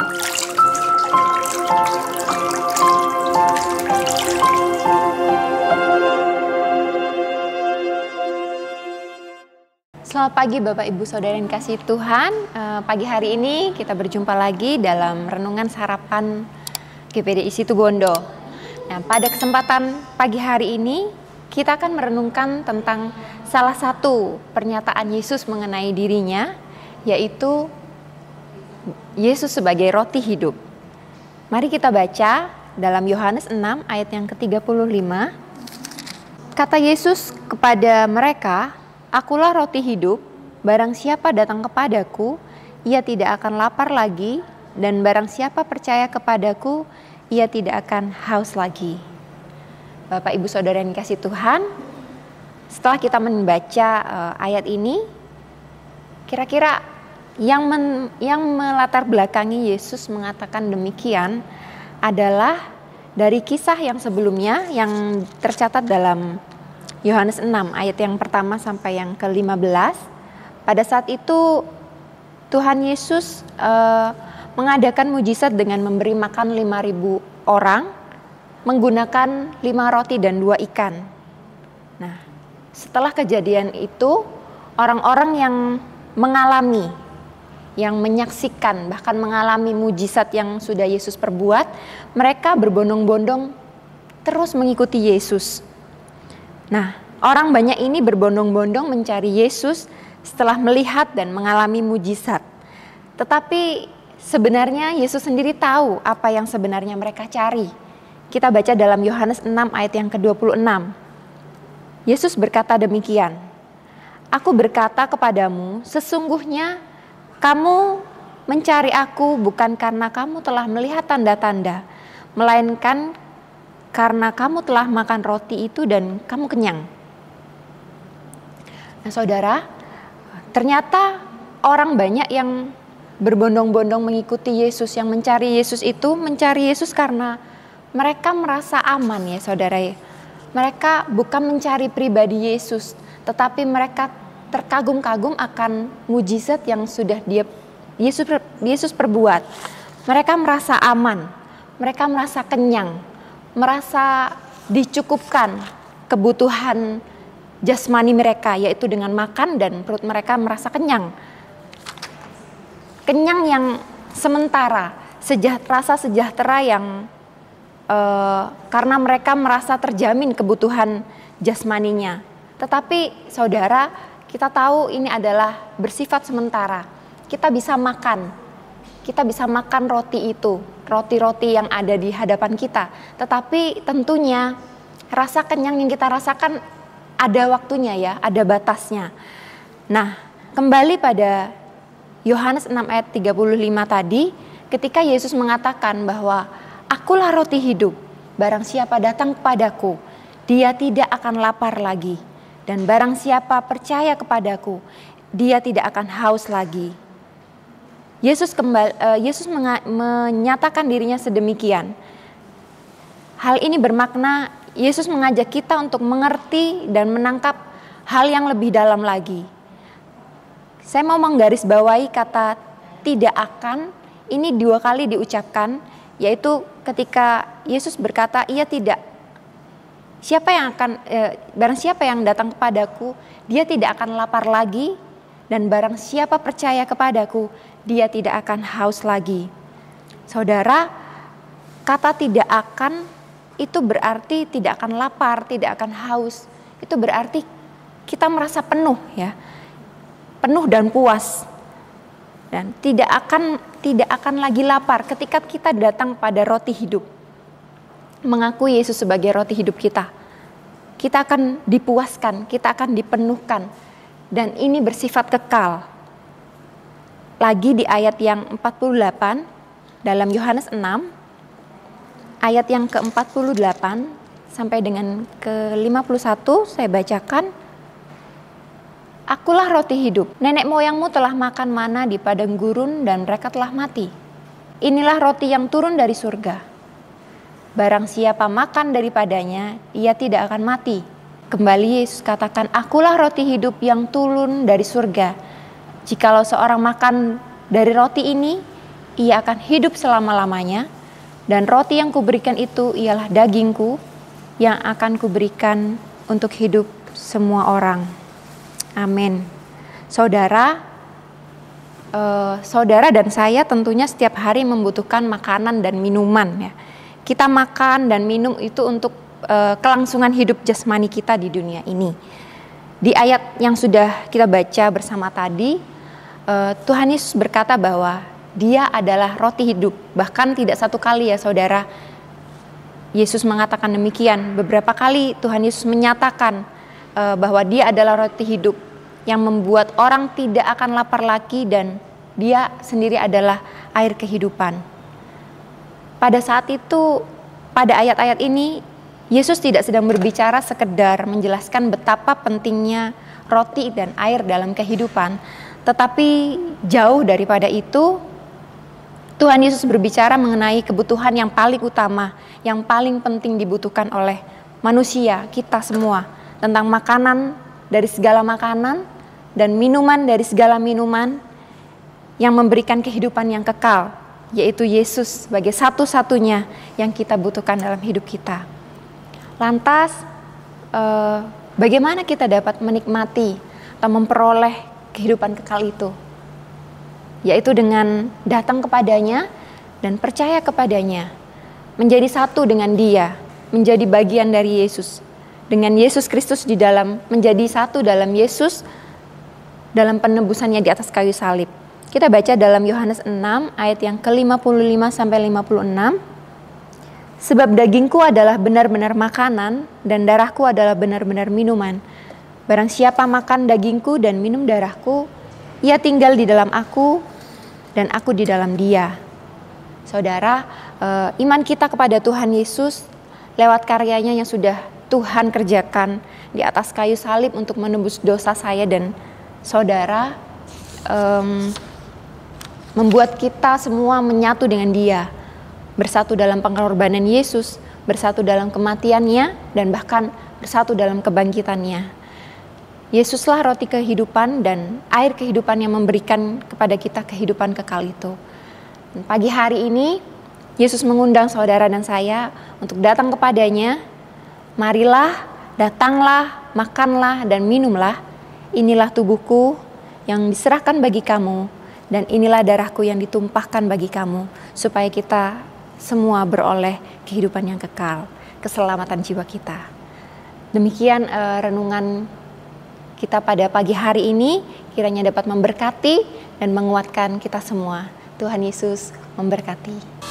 Selamat pagi Bapak Ibu Saudara yang kasih Tuhan. Pagi hari ini kita berjumpa lagi dalam renungan sarapan GPDI Situbondo. Nah, pada kesempatan pagi hari ini kita akan merenungkan tentang salah satu pernyataan Yesus mengenai dirinya, yaitu Yesus sebagai roti hidup. Mari kita baca dalam Yohanes 6 ayat yang ke-35. Kata Yesus kepada mereka, "Akulah roti hidup, barang siapa datang kepadaku, ia tidak akan lapar lagi, dan barang siapa percaya kepadaku, ia tidak akan haus lagi." Bapak Ibu Saudara yang dikasih Tuhan, setelah kita membaca ayat ini, kira-kira yang melatar belakangi Yesus mengatakan demikian adalah dari kisah yang sebelumnya yang tercatat dalam Yohanes 6 ayat yang pertama sampai yang ke-15. Pada saat itu Tuhan Yesus mengadakan mujizat dengan memberi makan 5.000 orang menggunakan 5 roti dan 2 ikan. Nah, setelah kejadian itu orang-orang yang mengalami, yang menyaksikan, bahkan mengalami mujizat yang sudah Yesus perbuat, mereka berbondong-bondong terus mengikuti Yesus. Nah, orang banyak ini berbondong-bondong mencari Yesus setelah melihat dan mengalami mujizat. Tetapi sebenarnya Yesus sendiri tahu apa yang sebenarnya mereka cari. Kita baca dalam Yohanes 6 ayat yang ke-26. Yesus berkata demikian, "Aku berkata kepadamu, sesungguhnya kamu mencari aku bukan karena kamu telah melihat tanda-tanda, melainkan karena kamu telah makan roti itu dan kamu kenyang." Nah, saudara, ternyata orang banyak yang berbondong-bondong mengikuti Yesus, yang mencari Yesus itu mencari Yesus karena mereka merasa aman, ya saudara. Mereka bukan mencari pribadi Yesus, tetapi mereka terkagum-kagum akan mujizat yang sudah Yesus perbuat. Mereka merasa aman, mereka merasa kenyang, merasa dicukupkan kebutuhan jasmani mereka, yaitu dengan makan, dan perut mereka merasa kenyang. Kenyang yang sementara, rasa sejahtera yang karena mereka merasa terjamin kebutuhan jasmaninya. Tetapi saudara, kita tahu ini adalah bersifat sementara. Kita bisa makan roti itu, roti-roti yang ada di hadapan kita. Tetapi tentunya rasa kenyang yang kita rasakan ada waktunya, ya, ada batasnya. Nah, kembali pada Yohanes 6 ayat 35 tadi, ketika Yesus mengatakan bahwa "Akulah roti hidup, barang siapa datang kepadaku, dia tidak akan lapar lagi, dan barang siapa percaya kepadaku, dia tidak akan haus lagi." Yesus menyatakan dirinya sedemikian. Hal ini bermakna Yesus mengajak kita untuk mengerti dan menangkap hal yang lebih dalam lagi. Saya mau menggarisbawahi kata "tidak akan", ini 2 kali diucapkan, yaitu ketika Yesus berkata barang siapa yang datang kepadaku, dia tidak akan lapar lagi, dan barang siapa percaya kepadaku, dia tidak akan haus lagi. Saudara, kata "tidak akan" itu berarti tidak akan lapar, tidak akan haus. Itu berarti kita merasa penuh, ya, penuh dan puas, dan tidak akan lagi lapar ketika kita datang pada roti hidup, mengakui Yesus sebagai roti hidup kita. Kita akan dipuaskan, kita akan dipenuhkan, dan ini bersifat kekal. Lagi di ayat yang 48 dalam Yohanes 6 ayat yang ke-48 sampai dengan ke-51, saya bacakan. "Akulah roti hidup. Nenek moyangmu telah makan mana di padang gurun dan mereka telah mati. Inilah roti yang turun dari surga. Barang siapa makan daripadanya, ia tidak akan mati." Kembali Yesus katakan, "Akulah roti hidup yang turun dari surga. Jikalau seorang makan dari roti ini, ia akan hidup selama-lamanya, dan roti yang kuberikan itu ialah dagingku yang akan kuberikan untuk hidup semua orang. Amin. Saudara dan saya tentunya setiap hari membutuhkan makanan dan minuman ya. Kita makan dan minum itu untuk kelangsungan hidup jasmani kita di dunia ini. Di ayat yang sudah kita baca bersama tadi, Tuhan Yesus berkata bahwa Dia adalah roti hidup. Bahkan tidak satu kali ya saudara, Yesus mengatakan demikian. Beberapa kali Tuhan Yesus menyatakan bahwa Dia adalah roti hidup yang membuat orang tidak akan lapar lagi, dan Dia sendiri adalah air kehidupan. Pada saat itu, pada ayat-ayat ini, Yesus tidak sedang berbicara sekedar menjelaskan betapa pentingnya roti dan air dalam kehidupan, tetapi jauh daripada itu, Tuhan Yesus berbicara mengenai kebutuhan yang paling utama, yang paling penting dibutuhkan oleh manusia, kita semua, tentang makanan dari segala makanan dan minuman dari segala minuman yang memberikan kehidupan yang kekal, yaitu Yesus sebagai satu-satunya yang kita butuhkan dalam hidup kita. Lantas, bagaimana kita dapat menikmati atau memperoleh kehidupan kekal itu? Yaitu dengan datang kepadanya dan percaya kepadanya, menjadi satu dengan Dia, menjadi bagian dari Yesus, dengan Yesus Kristus di dalam, menjadi satu dalam Yesus dalam penebusannya di atas kayu salib. Kita baca dalam Yohanes 6 ayat yang ke-55 sampai 56. Sebab dagingku adalah benar-benar makanan dan darahku adalah benar-benar minuman. Barang siapa makan dagingku dan minum darahku, ia tinggal di dalam aku dan aku di dalam Dia. Saudara, iman kita kepada Tuhan Yesus lewat karyanya yang sudah Tuhan kerjakan di atas kayu salib untuk menebus dosa saya dan saudara, membuat kita semua menyatu dengan Dia, bersatu dalam pengorbanan Yesus, bersatu dalam kematiannya, dan bahkan bersatu dalam kebangkitannya. Yesuslah roti kehidupan dan air kehidupan yang memberikan kepada kita kehidupan kekal itu. Dan pagi hari ini, Yesus mengundang saudara dan saya untuk datang kepadanya. Marilah, datanglah, makanlah, dan minumlah. Inilah tubuhku yang diserahkan bagi kamu, dan inilah darahku yang ditumpahkan bagi kamu, supaya kita semua beroleh kehidupan yang kekal, keselamatan jiwa kita. Demikian renungan kita pada pagi hari ini, kiranya dapat memberkati dan menguatkan kita semua. Tuhan Yesus memberkati.